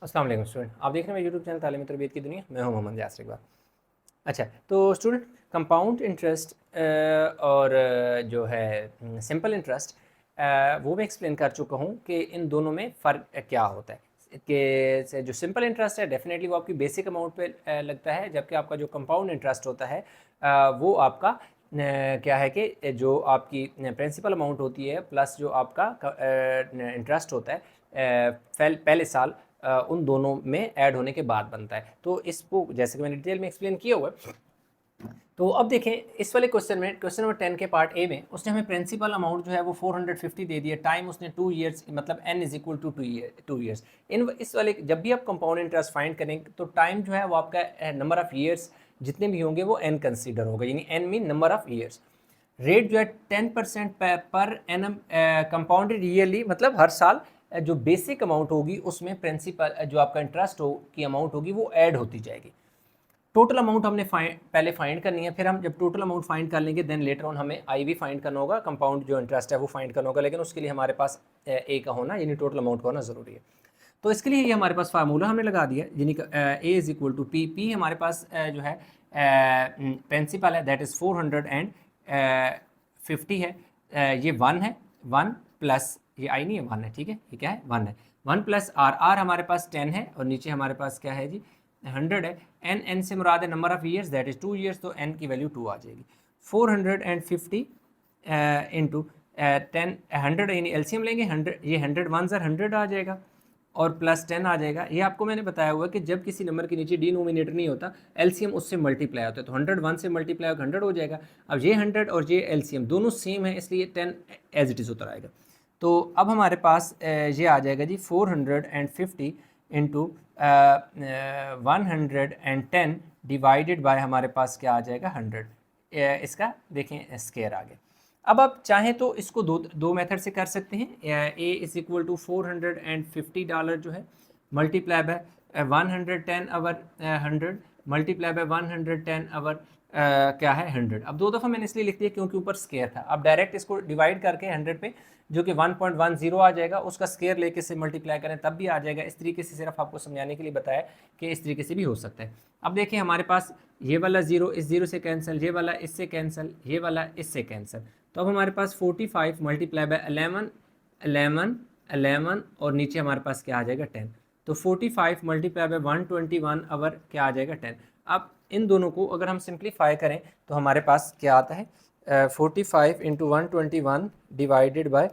अस्सलाम वालेकुम स्टूडेंट, आप देख रहे हैं मेरे यूट्यूब चैनल तालीम तरबियत की दुनिया। मैं हूं मोहम्मद यासर इकबाल। अच्छा, तो स्टूडेंट कंपाउंड इंटरेस्ट और जो है सिंपल इंटरेस्ट, वो मैं एक्सप्लेन कर चुका हूं कि इन दोनों में फ़र्क क्या होता है। कि जो सिंपल इंटरेस्ट है डेफिनेटली वो आपकी बेसिक अमाउंट पे लगता है, जबकि आपका जो कंपाउंड इंटरेस्ट होता है वो आपका क्या है कि जो आपकी प्रिंसिपल अमाउंट होती है प्लस जो आपका इंटरेस्ट होता है पहले साल उन दोनों में ऐड होने के बाद बनता है। तो इसको जैसे कि मैंने डिटेल में एक्सप्लेन किया हुआ है। तो अब देखें इस वाले क्वेश्चन में, क्वेश्चन नंबर 10 के पार्ट ए में उसने हमें प्रिंसिपल अमाउंट जो है वो 450 दे दिया, टाइम उसने 2 ईयर्स, मतलब n is equal to 2 years. इन इस वाले जब भी आप कंपाउंड इंटरेस्ट फाइंड करेंगे तो टाइम जो है वो आपका नंबर ऑफ ईयर्स जितने भी होंगे वो n कंसिडर होगा, यानी n mean number of years. Rate जो है 10% पर एनम कंपाउंडेड ईयरली, मतलब हर साल जो बेसिक अमाउंट होगी उसमें प्रिंसिपल जो आपका इंटरेस्ट हो की अमाउंट होगी वो ऐड होती जाएगी। टोटल अमाउंट हमने पहले फाइंड करनी है, फिर हम जब टोटल अमाउंट फाइंड कर लेंगे देन लेटर ऑन हमें आई भी फाइंड करना होगा, कंपाउंड जो इंटरेस्ट है वो फाइंड करना होगा, लेकिन उसके लिए हमारे पास ए का होना यानी टोटल अमाउंट का होना ज़रूरी है। तो इसके लिए ये हमारे पास फार्मूला हमने लगा दिया, यानी A is equal to P. P हमारे पास जो है प्रिंसिपल है, दैट इज़ 450 है। ये 1 है, 1 प्लस ये आई नहीं है 1 है, ठीक है, ये क्या है 1 है। 1 प्लस आर, आर हमारे पास 10 है और नीचे हमारे पास क्या है जी 100 है। एन, एन से मुराद है number of years, that is 2 years, तो एन की वैल्यू 2 आ जाएगी। 450 इंटू 10, 100 यानी एलसीएम लेंगे 100, ये 100 1 ज़र 100 आ जाएगा और प्लस 10 आ जाएगा। ये आपको मैंने बताया हुआ है कि जब किसी नंबर के नीचे डिनोमिनेटर नहीं होता एलसीएम उससे मल्टीप्लाई होता है, तो 100 1 से मल्टीप्लाई होकर 100 हो जाएगा। अब ये 100 और ये एलसीएम दोनों सेम है इसलिए 10 एज इट इज़ उतर आएगा। तो अब हमारे पास ये आ जाएगा जी 450 इंटू 110 डिवाइडेड बाय हमारे पास क्या आ जाएगा 100। इसका देखें स्केयर आ गया। अब आप चाहें तो इसको दो मेथड से कर सकते हैं। ए इज इक्वल टू $450 जो है multiply by 110 our 100 multiply by 110 अवर क्या है 100। अब 2 दफ़ा मैंने इसलिए लिख दिया क्योंकि ऊपर स्केयर था। अब डायरेक्ट इसको डिवाइड करके 100 पे जो कि 1.10 आ जाएगा उसका स्केयर लेके से मल्टीप्लाई करें तब भी आ जाएगा। इस तरीके से सिर्फ आपको समझाने के लिए बताया कि इस तरीके से भी हो सकता है। अब देखिए हमारे पास ये वाला ज़ीरो इस ज़ीरो से कैंसिल, ये वाला इससे कैंसिल, ये वाला इससे कैंसिल, तो अब हमारे पास 45 मल्टीप्लाई बाय 11 11 11 और नीचे हमारे पास क्या आ जाएगा 10। तो 45 मल्टीप्लाई बाय 121 आवर क्या आ जाएगा 10। अब इन दोनों को अगर हम सिंप्लीफाई करें तो हमारे पास क्या आता है 45 इंटू 121 डिवाइडेड बाय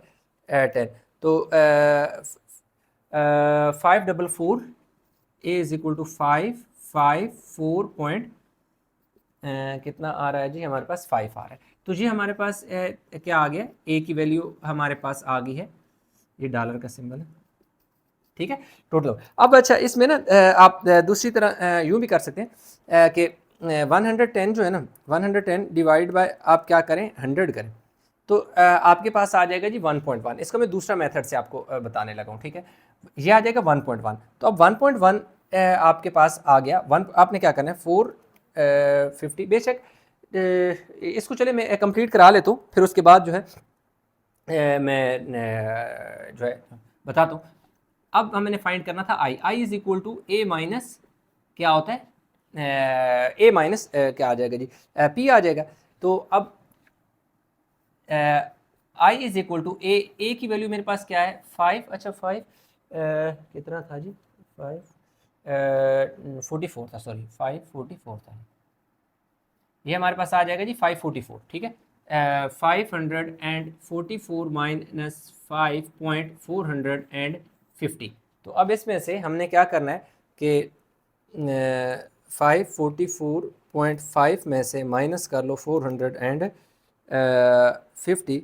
10। तो 544 ए इज इक्वल टू 554 पॉइंट कितना आ रहा है जी हमारे पास 5 आ रहा है। तो जी हमारे पास क्या आ गया, ए की वैल्यू हमारे पास आ गई है, ये डॉलर का सिंबल है, ठीक है टोटल। अब अच्छा इसमें ना आप दूसरी तरह यूँ भी कर सकते हैं कि 110 जो है ना 110 डिवाइड बाय आप क्या करें 100 करें, तो आपके पास आ जाएगा जी 1.1। इसका मैं दूसरा मेथड से आपको बताने लगा हूँ, ठीक है। ये आ जाएगा 1.1। तो अब 1.1 आपके पास आ गया। आपने क्या करना है 450 बेशक इसको चले मैं कंप्लीट करा लेता हूँ, फिर उसके बाद जो है मैं जो है बताता हूँ। अब मैंने फाइंड करना था I, I is equal to A minus क्या होता है ए माइनस क्या आ जाएगा जी पी आ जाएगा। तो अब आई इज इक्वल टू ए की वैल्यू मेरे पास क्या है 5। अच्छा 5 कितना था जी 544 था, सॉरी 544 था, ये हमारे पास आ जाएगा जी 544, ठीक है। 544 माइनस 5.450। तो अब इसमें से हमने क्या करना है कि 544.5 में से माइनस कर लो 450,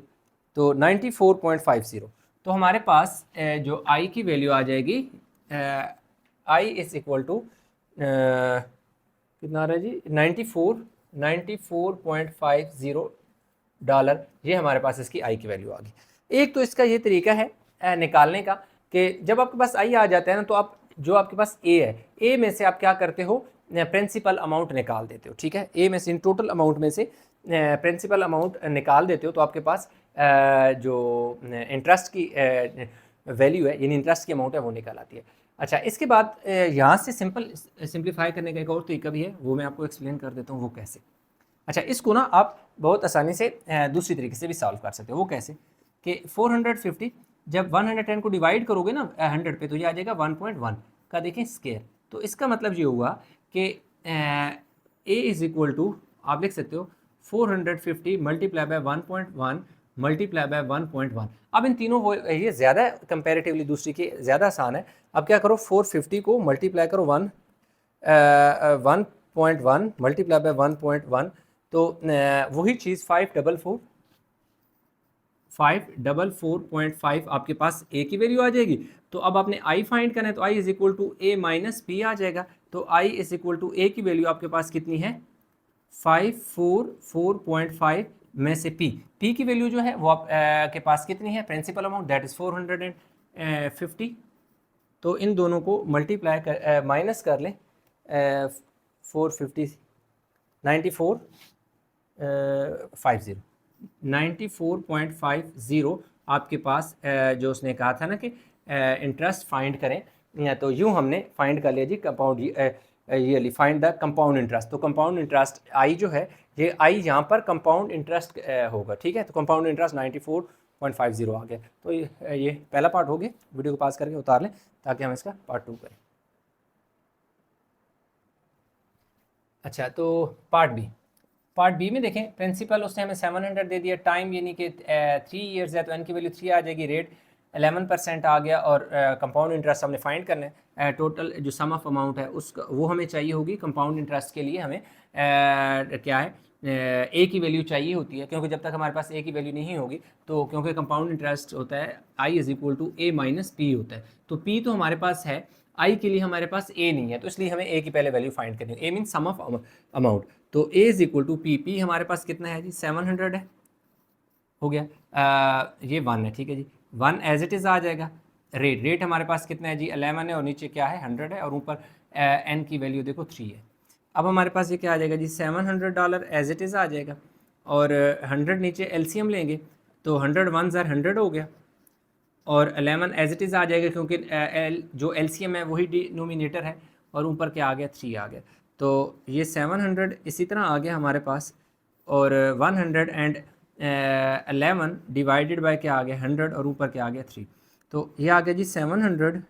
तो 94.50। तो हमारे पास जो आई की वैल्यू आ जाएगी आई इज इक्वल टू कितना आ रहा है जी 94.50 डॉलर, ये हमारे पास इसकी आई की वैल्यू आ गई। एक तो इसका ये तरीका है निकालने का कि जब आपके पास आई आ जाता है ना तो आप जो आपके पास ए है ए में से आप क्या करते हो प्रिंसिपल अमाउंट निकाल देते हो, ठीक है। ए में से इन टोटल अमाउंट में से प्रिंसिपल अमाउंट निकाल देते हो तो आपके पास जो इंटरेस्ट की वैल्यू है यानी इंटरेस्ट की अमाउंट है वो निकल आती है। अच्छा, इसके बाद यहाँ से सिंप्लीफाई करने का एक और तरीका भी है, वो मैं आपको एक्सप्लेन कर देता हूँ वो कैसे। अच्छा, इसको ना आप बहुत आसानी से दूसरी तरीके से भी सॉल्व कर सकते हो। वो कैसे कि 450 जब 110 को डिवाइड करोगे ना 100 पे, तो ये आ जाएगा 1.1 का, देखें, स्केयर। तो इसका मतलब ये हुआ कि ए इज इक्वल टू, आप लिख सकते हो 450 मल्टीप्लाई बाय 1.1 मल्टीप्लाई बाय 1.1। अब इन तीनों ये ज़्यादा कंपेरेटिवली दूसरी की ज़्यादा आसान है। अब क्या करो, 450 को मल्टीप्लाई करो 1.1 मल्टीप्लाई बाय 1.1, तो वही चीज़ 544.5 आपके पास ए की वैल्यू आ जाएगी। तो अब आपने आई फाइंड करना है, तो I is equal to A minus P आ जाएगा। तो I is equal to A की वैल्यू आपके पास कितनी है, 544.5 में से पी की वैल्यू जो है वो आप के पास कितनी है, प्रिंसिपल अमाउंट, दैट इज़ 450। तो इन दोनों को मल्टीप्लाई कर माइनस कर लें, 450 9450 94.50 आपके पास जो उसने कहा था ना कि इंटरेस्ट फाइंड करें, तो यूँ हमने फाइंड कर लिया जी compound yearly, find the compound interest. तो कंपाउंड इंटरेस्ट आई जो है, ये आई यहाँ पर कंपाउंड इंटरेस्ट होगा, ठीक है। तो कंपाउंड इंटरेस्ट 94.50 आ गया। तो ये पहला पार्ट हो गया, वीडियो को पास करके उतार लें ताकि हम इसका पार्ट 2 करें। अच्छा, तो पार्ट बी में देखें, प्रिंसिपल उसने हमें 700 दे दिया, टाइम यानी कि 3 ईयर्स है, तो एन की वैल्यू 3 आ जाएगी, रेट 11% आ गया, और कंपाउंड इंटरेस्ट हमने फाइंड करना है। टोटल जो सम ऑफ अमाउंट है उसका वो हमें चाहिए होगी। कंपाउंड इंटरेस्ट के लिए हमें क्या है, ए की वैल्यू चाहिए होती है, क्योंकि जब तक हमारे पास ए की वैल्यू नहीं होगी, तो क्योंकि कंपाउंड इंटरेस्ट होता है I is equal to A minus P होता है, तो पी तो हमारे पास है, आई के लिए हमारे पास ए नहीं है, तो इसलिए हमें ए की पहले वैल्यू फाइंड करनी है। A mean sum of amount, तो A is equal to P. P हमारे पास कितना है जी, 700 है, हो गया। ये 1 है, ठीक है जी, 1 एज इट इज़ आ जाएगा। रेट हमारे पास कितना है जी, 11 है, और नीचे क्या है, 100 है, और ऊपर एन की वैल्यू देखो 3 है। अब हमारे पास ये क्या आ जाएगा जी, $700 एज इट इज़ आ जाएगा, और 100 नीचे एलसीएम लेंगे, तो 100 1 ज़र 100 हो गया, और 11 एज इट इज़ आ जाएगा, क्योंकि जो एलसीएम है वही डिनोमिनेटर है, और ऊपर क्या आ गया, 3 आ गया। तो ये 700 इसी तरह आ गया हमारे पास, और 111 डिवाइडेड बाय क्या आ गया, 100, और ऊपर क्या आ गया, 3। तो ये आ गया जी 700,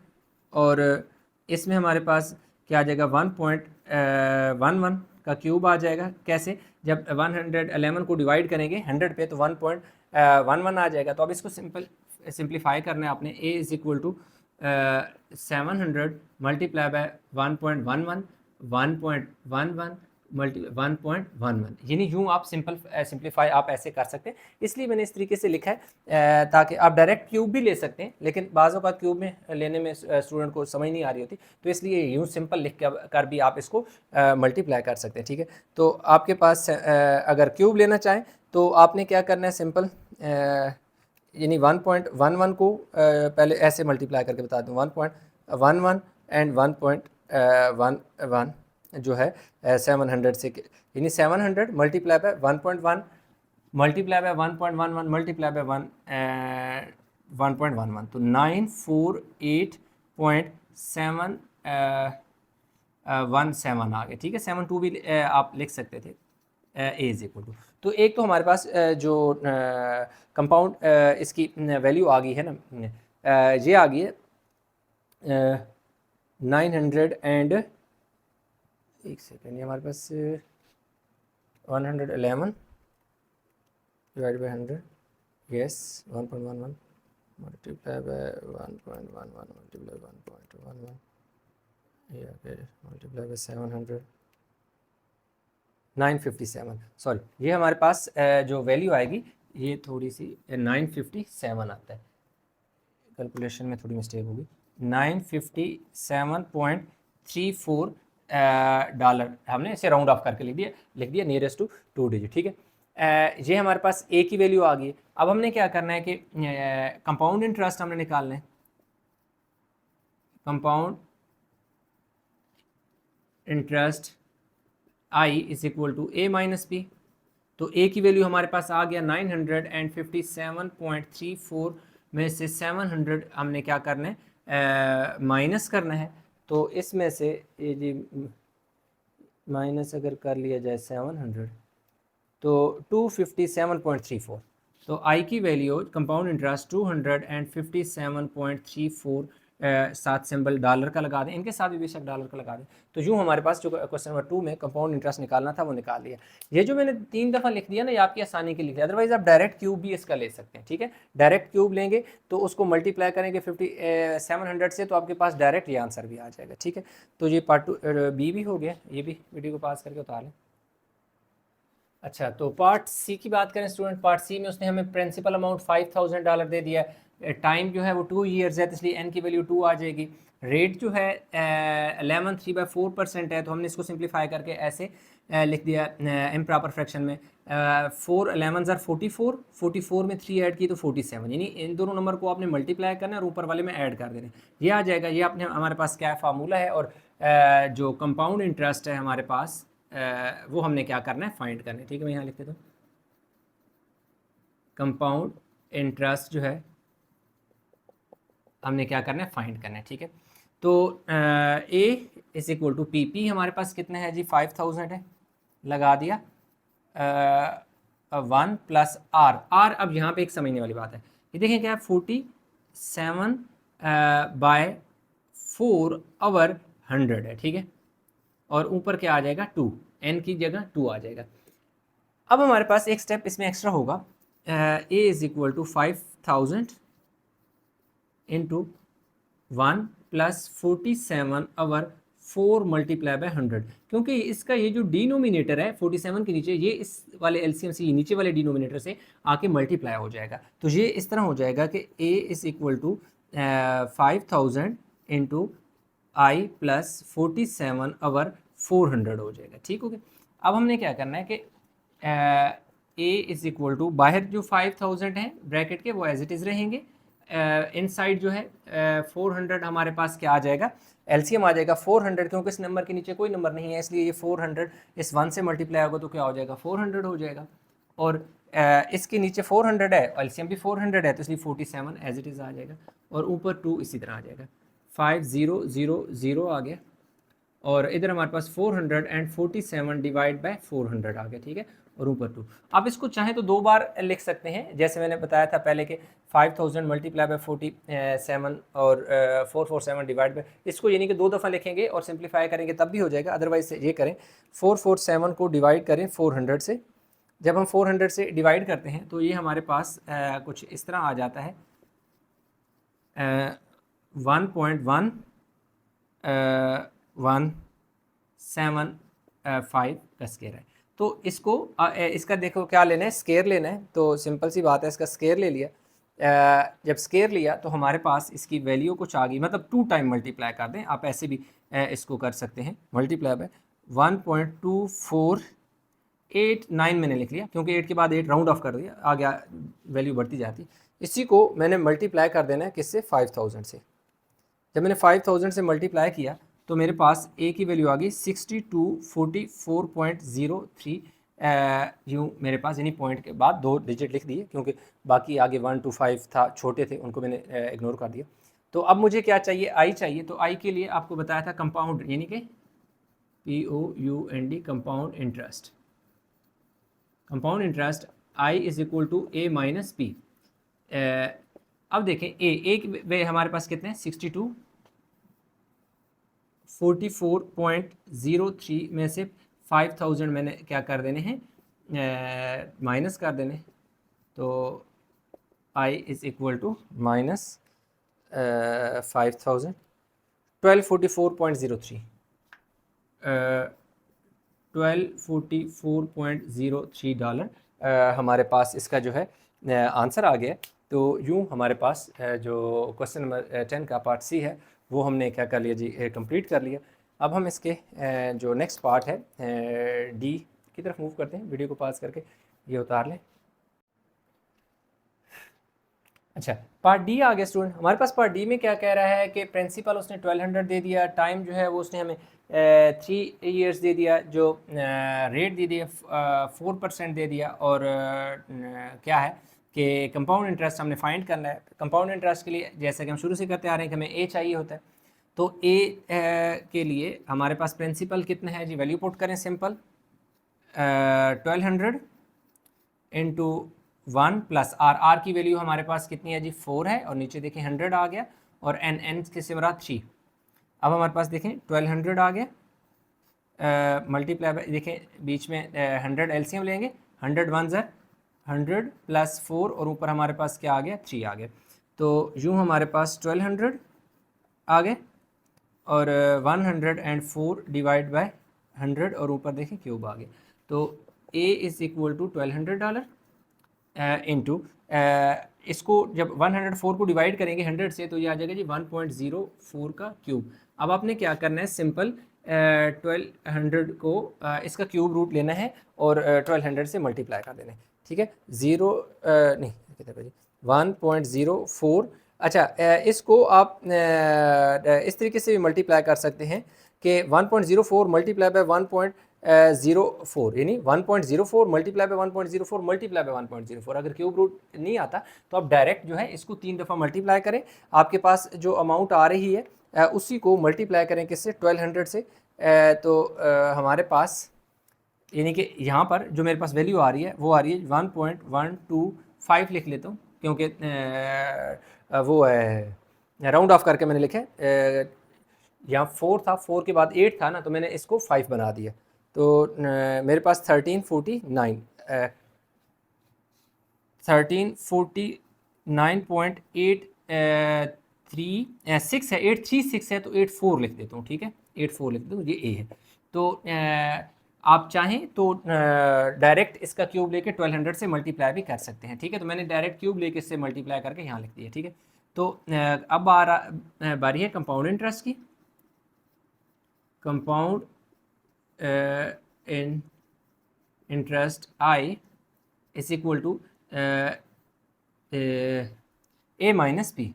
और इसमें हमारे पास क्या आ जाएगा, 1.11 का क्यूब आ जाएगा। कैसे, जब 111 को डिवाइड करेंगे 100 पे, तो 1.11 आ जाएगा। तो अब इसको सिंप्लीफाई करना है आपने। A is equal to 700 multiply by 1.11 1.11 multi 1.11, यानी यूँ आप सिंप्लीफाई आप ऐसे कर सकते हैं। इसलिए मैंने इस तरीके से लिखा है ताकि आप डायरेक्ट क्यूब भी ले सकते हैं, लेकिन बाज़ औक़ात क्यूब में लेने में स्टूडेंट को समझ नहीं आ रही होती, तो इसलिए यूँ सिंपल लिख कर भी आप इसको मल्टीप्लाई कर सकते हैं, ठीक है। तो आपके पास अगर क्यूब लेना चाहें तो आपने क्या करना है, सिंपल यानी 1.11 को पहले ऐसे मल्टीप्लाई करके बता दूँ, 1.11 एंड 1.11 जो है 700 से, यानी 700 multiply bye 1.1 multiply by 1.11 multiply by 1.11, तो 948.717 आ गए, ठीक है। 72 भी आप लिख सकते थे। ए इज इक्वल टू, तो एक तो हमारे पास जो कंपाउंड इसकी वैल्यू आ गई है ना, ये आ गई है 900 एंड, एक सेकेंड, ये हमारे पास 111 divide by 100, yes, 1.11 multiply by 1.11 multiply 1.11, ये मल्टीप्लाई बाय 700, 957, सॉरी, ये हमारे पास जो वैल्यू आएगी ये थोड़ी सी 957 आता है, कैलकुलेशन में थोड़ी मिस्टेक होगी, 957.34 डॉलर हमने इसे राउंड ऑफ करके लिख दिया नियरेस्ट टू 2 डिजिट, ठीक है। ये हमारे पास ए की वैल्यू आ गई। अब हमने क्या करना है कि कंपाउंड इंटरेस्ट हमने निकालना है, compound interest I is equal to A minus P. तो ए की वैल्यू हमारे पास आ गया 957.34 में से 700 हमने क्या करना है माइनस करना है, तो इसमें से ये जी माइनस अगर कर लिया जाए 700 तो 257.34, तो आई की वैल्यू कंपाउंड इंटरेस्ट 257.34 साथ सिंबल डॉलर का लगा दें, इनके साथ भी बेशक डॉलर का लगा दें। तो यूँ हमारे पास जो क्वेश्चन नंबर 2 में कंपाउंड इंटरेस्ट निकालना था वो निकाल लिया। ये जो मैंने 3 दफ़ा लिख दिया ना, ये आपकी आसानी के लिए, अदरवाइज आप डायरेक्ट क्यूब भी इसका ले सकते हैं। ठीक है, डायरेक्ट क्यूब लेंगे तो उसको मल्टीप्लाई करेंगे 700 से, तो आपके पास डायरेक्ट ये आंसर भी आ जाएगा। ठीक है, तो ये पार्ट 2 बी भी हो गया, ये भी वीडियो को पास करके उतार लें। अच्छा, तो पार्ट सी की बात करें स्टूडेंट, पार्ट सी में उसने हमें प्रिंसिपल अमाउंट $5000 दे दिया है, टाइम जो है वो 2 ईयर्स है, तो इसलिए एन की वैल्यू 2 आ जाएगी। रेट जो है 11 3/4% है, तो हमने इसको सिंप्लीफाई करके ऐसे लिख दिया इम्प्रॉपर फ्रैक्शन में। 4 11 are 44, 44 में 3 ऐड की तो 47, यानी इन दोनों नंबर को आपने मल्टीप्लाई करना है और ऊपर वाले में ऐड कर देना है, ये आ जाएगा। ये अपने हमारे पास क्या फार्मूला है, और जो कंपाउंड इंटरेस्ट है हमारे पास वो हमने क्या करना है, फाइंड करना है। ठीक है, मैं यहाँ लिख देता हूँ, कंपाउंड इंटरेस्ट जो है हमने क्या करना है, फाइंड करना है। ठीक है, तो A is equal to P, P हमारे पास कितना है जी, 5000 है, लगा दिया 1 प्लस आर, आर अब यहाँ पे एक समझने वाली बात है, ये देखें क्या है, 47/4 है। ठीक है, और ऊपर क्या आ जाएगा, 2, एन की जगह 2 आ जाएगा। अब हमारे पास एक स्टेप इसमें एक्स्ट्रा होगा, A is equal to 5000 into 1 plus 47/4 multiply by 100, क्योंकि इसका ये जो डिनोमिनेटर है 47 के नीचे, ये इस वाले एलसीएम से नीचे वाले डिनोमिनेटर से आके मल्टीप्लाई हो जाएगा। तो ये इस तरह हो जाएगा कि A is equal to 5000 into I plus 47/400 हो जाएगा। ठीक हो गया। अब हमने क्या करना है कि ए इज इक्वल टू, बाहर जो 5000 है ब्रैकेट के वो एज इट इज़ रहेंगे, इनसाइड जो है 400 हमारे पास क्या आ जाएगा, एलसीएम आ जाएगा 400, क्योंकि इस नंबर के नीचे कोई नंबर नहीं है, इसलिए ये 400 इस 1 से मल्टीप्लाई होगा तो क्या हो जाएगा, 400 हो जाएगा। और इसके नीचे 400 है, एलसीएम भी 400 है, तो इसलिए 47 एज इट इज़ आ जाएगा, और ऊपर 2 इसी तरह आ जाएगा, 5000 आ गया, और इधर हमारे पास 447 डिवाइड बाय 400 आ गया। ठीक है, और ऊपर 2। आप इसको चाहें तो 2 बार लिख सकते हैं, जैसे मैंने बताया था पहले कि 5000 मल्टीप्लाई बाय 47 और 447 डिवाइड बाय, इसको यानी कि 2 दफ़ा लिखेंगे और सिंप्लीफाई करेंगे तब भी हो जाएगा। अदरवाइज ये करें, 447 को डिवाइड करें 400 से, जब हम 400 से डिवाइड करते हैं तो ये हमारे पास कुछ इस तरह आ जाता है, 1.175 का स्केयर है। तो इसको इसका देखो क्या लेना है, स्केयर लेना है, तो सिंपल सी बात है, इसका स्केयर ले लिया। जब स्केयर लिया तो हमारे पास इसकी वैल्यू कुछ आ गई, मतलब 2 टाइम मल्टीप्लाई कर दें, आप ऐसे भी इसको कर सकते हैं, मल्टीप्लाई बाय 1.2489 मैंने लिख लिया, क्योंकि 8 के बाद 8 राउंड ऑफ कर दिया, आगे वैल्यू बढ़ती जाती। इसी को मैंने मल्टीप्लाई कर देना है किससे, 5000 से। जब मैंने 5000 से मल्टीप्लाई किया तो मेरे पास ए की वैल्यू आ गई 6244.03, यूँ मेरे पास, यानी पॉइंट के बाद 2 डिजिट लिख दिए, क्योंकि बाकी आगे 1 to 5 था, छोटे थे, उनको मैंने इग्नोर कर दिया। तो अब मुझे क्या चाहिए, आई चाहिए। तो आई के लिए आपको बताया था कंपाउंड, यानी कि POUND, compound interest. Compound interest I is equal to A minus P. अब देखें ए वे हमारे पास कितने हैं, 44.03 में से 5000 मैंने क्या कर देने हैं, माइनस कर देने, तो I is equal to minus 5000, 1244.03, 1244.03 dollar हमारे पास इसका जो है आंसर आ गया। तो यूँ हमारे पास जो क्वेश्चन नंबर 10 का पार्ट सी है वो हमने क्या कर लिया जी, कंप्लीट कर लिया। अब हम इसके जो नेक्स्ट पार्ट है डी की तरफ मूव करते हैं, वीडियो को पास करके ये उतार लें। अच्छा, पार्ट डी आ गया स्टूडेंट। हमारे पास पार्ट डी में क्या कह रहा है कि प्रिंसिपल उसने 1200 दे दिया, टाइम जो है वो उसने हमें 3 ईयर्स दे दिया, जो रेट दे दिया 4% दे दिया, और क्या है कि कंपाउंड इंटरेस्ट हमने फाइंड करना है। कंपाउंड इंटरेस्ट के लिए जैसा कि हम शुरू से करते आ रहे हैं कि हमें ए चाहिए होता है, तो ए के लिए हमारे पास प्रिंसिपल कितना है जी, वैल्यू पुट करें सिंपल 1200 इंटू 1 प्लस आर की वैल्यू हमारे पास कितनी है जी 4 है, और नीचे देखें 100 आ गया, और एन के सिवा 3। अब हमारे पास देखें 1200 आ गया, मल्टीप्लाई बाय देखें बीच में 100 एलसीएम लेंगे, 100 वन ज़र 100 प्लस 4 और ऊपर हमारे पास क्या आ गया 3 आ गया। तो यूँ हमारे पास 1200 आ गए और 104 डिवाइड बाय 100 और ऊपर देखें क्यूब आ गया। तो A is equal to $1200 into इसको जब 104 को डिवाइड करेंगे 100 से तो ये आ जाएगा जी 1.04 का क्यूब। अब आपने क्या करना है, सिंपल 1200 को इसका क्यूब रूट लेना है और 1200 से मल्टीप्लाई कर देना है, ठीक है। नहीं कितने बजे 1.04। अच्छा इसको आप इस तरीके से भी मल्टीप्लाई कर सकते हैं कि 1.04 मल्टीप्लाई बाय 1.04 यानी 1.04 मल्टीप्लाई बाय 1.04 मल्टीप्लाई बाय 1.04। अगर क्यूब रूट नहीं आता तो आप डायरेक्ट जो है इसको 3 दफ़ा मल्टीप्लाई करें, आपके पास जो अमाउंट आ रही है उसी को मल्टीप्लाई करें किससे 1200 से, तो हमारे पास यानी कि यहाँ पर जो मेरे पास वैल्यू आ रही है वो आ रही है 1.125 लिख लेता हूँ, क्योंकि वो है राउंड ऑफ करके मैंने लिखा है। यहाँ 4 था, 4 के बाद 8 था ना, तो मैंने इसको 5 बना दिया। तो मेरे पास 1349.86 है, 836 है, तो 84 लिख देता हूँ, ठीक है 84 लिख देता हूँ, ये ए है। तो आप चाहें तो डायरेक्ट इसका क्यूब लेके 1200 से मल्टीप्लाई भी कर सकते हैं, ठीक है। तो मैंने डायरेक्ट क्यूब लेके इससे मल्टीप्लाई करके यहाँ लिख दिया, ठीक है। तो अब बारी है कंपाउंड इंटरेस्ट की। Compound in interest I is equal to A minus P.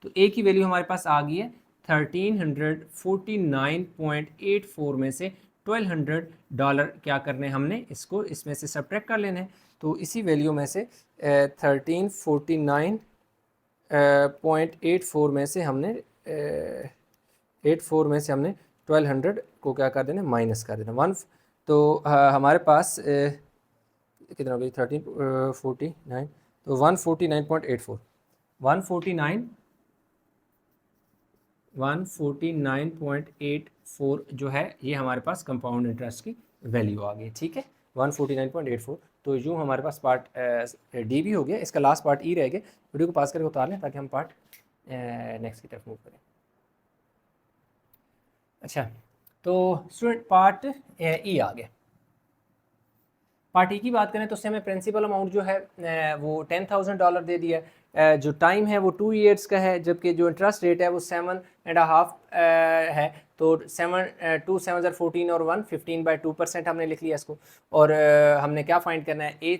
तो ए की वैल्यू हमारे पास आ गई है 1349.84 में से $1200 क्या करने हमने इसको इसमें से सब्ट्रैक्ट कर लेना है। तो इसी वैल्यू में से 1349.84 में से हमने 84 में से हमने 1200 को क्या कर देना, माइनस कर देना 1। तो हमारे पास कितना हो गया 1349, तो 149.84 149.84 जो है ये हमारे पास कंपाउंड इंटरेस्ट की वैल्यू आ गई, ठीक है 149.84। तो यूँ हमारे पास पार्ट डी भी हो गया, इसका लास्ट पार्ट ई रह गया। वीडियो को पास करके उतार लें ताकि हम पार्ट नेक्स्ट की तरफ मूव करें। अच्छा तो स्टूडेंट पार्ट ई आ गया। पार्ट ई की बात करें तो उससे हमें प्रिंसिपल अमाउंट जो है वो $10,000 दे दिया है। जो टाइम है वो 2 ईयर्स का है, जबकि जो इंटरेस्ट रेट है वो 7.5 है। तो 2 7 14 और 1 15/2% हमने लिख लिया इसको। और हमने क्या फाइंड करना है,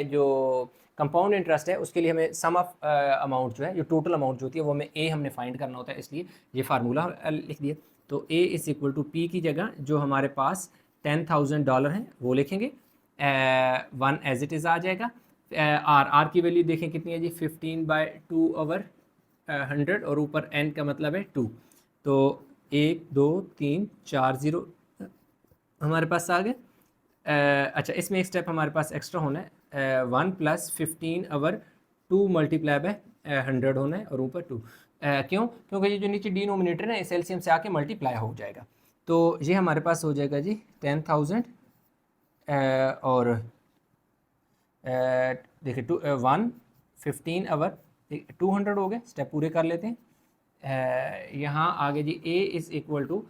जो कंपाउंड इंटरेस्ट है उसके लिए हमें सम ऑफ अमाउंट जो है, जो टोटल अमाउंट जो होती है वो हमें ए हमने फाइंड करना होता है, इसलिए ये फार्मूला लिख दिया। तो A is equal to P की जगह जो हमारे पास $10,000 है वो लिखेंगे, 1 एज इट इज़ आ जाएगा। आर की वैल्यू देखें कितनी है जी 15/2/100 और ऊपर एन का मतलब है 2। तो 1 2 3 4 0 हमारे पास आ गए। अच्छा इसमें एक स्टेप हमारे पास एक्स्ट्रा होना है, 1 + 15/2 मल्टीप्लाई बाय 100 होना है और ऊपर 2। क्यों? क्योंकि ये जो नीचे डिनोमिनेटर है इस एलसीएम से आके मल्टीप्लाई हो जाएगा। तो ये हमारे पास हो जाएगा जी 10,000 और देखिए 1 15 200 हो गए। स्टेप पूरे कर लेते हैं। यहाँ आगे जी A is equal to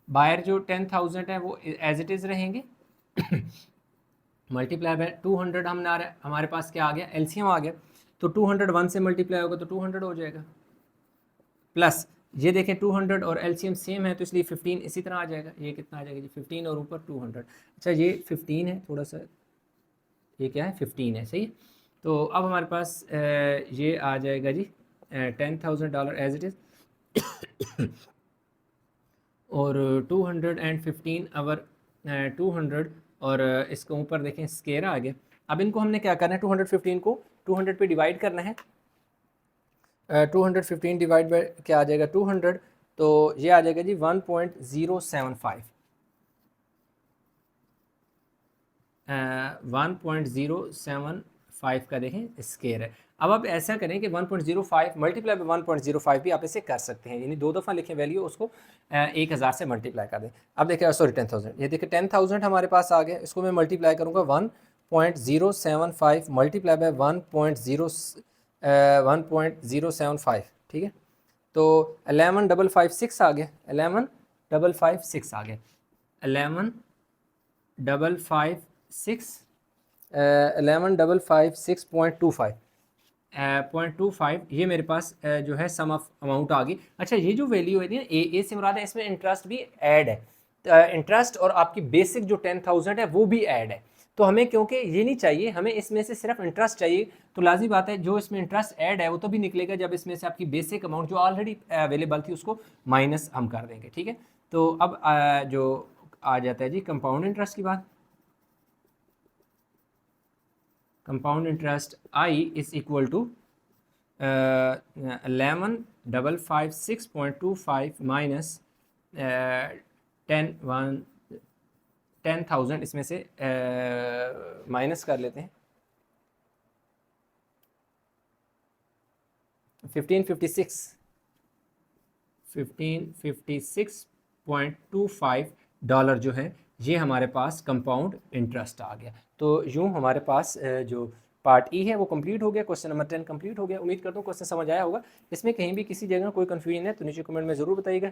buyer जो 10,000 है वो एज इट इज़ रहेंगे मल्टीप्लाई बाय 200 हमारे पास क्या आ गया, एलसीएम आ गया। तो 200 1 से मल्टीप्लाई होगा तो 200 हो जाएगा, प्लस ये देखें 200 और एलसीएम सेम है तो इसलिए 15 इसी तरह आ जाएगा। ये कितना आ जाएगा जी 15 और ऊपर 200। अच्छा ये 15 है, थोड़ा सा ये क्या है 15 है, सही है। तो अब हमारे पास ये आ जाएगा जी $10,000 एज इट इज़ और 215 अवर 200 और इसके ऊपर देखें स्केयर आ गया। अब इनको हमने क्या करना है, 215 को 200 पे डिवाइड करना है। 215 डिवाइड बाई क्या आ जाएगा 200, तो ये आ जाएगा जी 1.075। 1.075 का देखें स्केयर है। अब आप ऐसा करें कि 1.05 मल्टीप्लाई बाई 1.05 भी आप इसे कर सकते हैं, यानी 2 दफ़ा लिखें वैल्यू, उसको 1000 से मल्टीप्लाई कर दें। अब देखिए सॉरी 10,000, ये देखिए 10,000 हमारे पास आ गया, इसको मैं मल्टीप्लाई करूँगा 1.075 मल्टीप्लाई बाई 1.075, ठीक है। तो 11,556 आ गया, 11,556 आ गया, 11,556.25 ये मेरे पास जो है सम ऑफ अमाउंट आ गई। अच्छा, ये जो वैल्यू है ना ए से मुराद है, इसमें इंटरेस्ट भी ऐड है, इंटरेस्ट और आपकी बेसिक जो 10,000 है वो भी ऐड है। तो हमें क्योंकि ये नहीं चाहिए, हमें इसमें से सिर्फ इंटरेस्ट चाहिए, तो लाजी बात है जो इसमें इंटरेस्ट ऐड है वो तो भी निकलेगा जब इसमें से आपकी बेसिक अमाउंट जो ऑलरेडी अवेलेबल थी उसको माइनस हम कर देंगे, ठीक है। तो अब जो आ जाता है जी कंपाउंड इंटरेस्ट की बात। Compound interest I is equal to 11,556.25 minus 10,000, इसमें से माइनस कर लेते हैं 1556.25 डॉलर जो है ये हमारे पास कंपाउंड इंटरेस्ट आ गया। तो यूँ हमारे पास जो पार्ट ई है वो कंप्लीट हो गया, क्वेश्चन नंबर 10 कंप्लीट हो गया। उम्मीद करता हूँ क्वेश्चन समझ आया होगा। इसमें कहीं भी किसी जगह कोई कन्फ्यूजन है तो नीचे कमेंट में ज़रूर बताइएगा।